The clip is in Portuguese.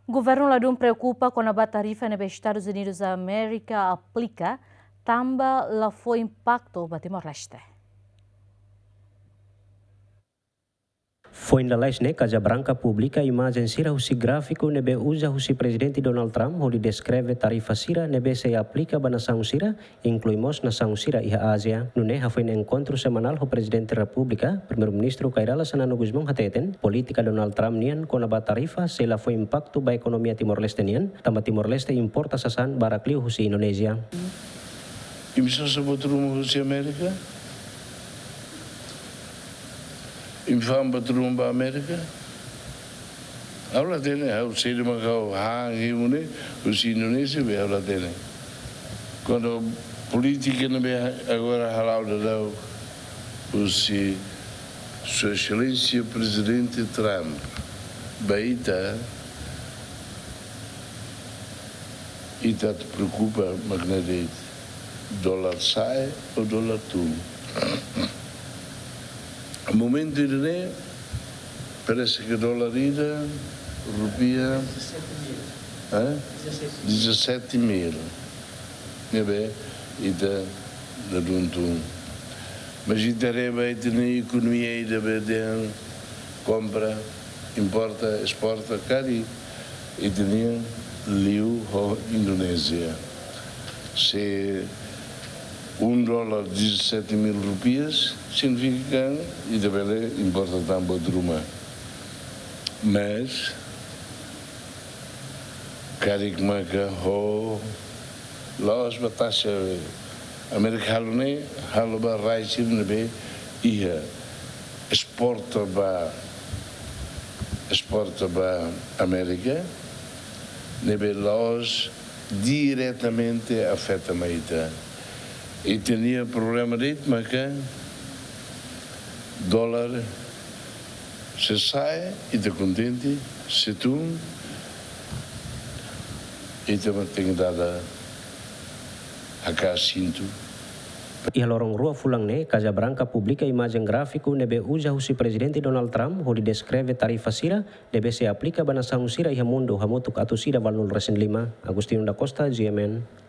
Governo Ladum preocupa com a tarifa que Estados Unidos da América aplica, também lá foi impacto para Timor-Leste. Foi na lesne Casa Branca publica imagem sira husi gráfico nebe usa husi presidente Donald Trump onde descreve tarifa sira nebe se aplica ba nação sira, incluímos nação sira e a Ásia. Nune foi no encontro semanal do presidente da República, primeiro-ministro Kairala Sanano Guzmão hateten, política Donald Trump nian com a tarifa se lá foi impacto ba economia Timor-Leste nian, também Timor-Leste importa sasan barakliu husi Indonesia. E bisa sebut rumah husi Amerika? Infam betul ba Amerika. Aula tene, au sede makau hang himune, usi Indonesia be aula tene. Quando política não be agora halau da usi Sua Excelência Presidente Trump, baita ita te preocupa magnete dólar sai ou dólar tu. No momento ini, parece que dólar ida, rupia, 17.000. Nebe, ida da duntum. Mas ida reba ida na economia ida beden compra, importa, exporta, cari ida nia liu ho Indonésia. Se $1 17.000 rupias significa que e também importa também de rumah. Mas karik maka ho laos batasha Amerika halune halba raisir nebe ia exporta ba América nebe laos diretamente afeta maita. E tinha problema de mas que dólar se sai e está contente, se tu e também tem dado a cá cinto. Ia lorong rua fulang ne, Casa Branca publica imagem gráfico nebe usa husi presidente Donald Trump onde descreve tarifa sira nebe se aplica ba nação sira ia mundo hamutuk atu sira valnul resen 5. Agustino da Costa, GMN.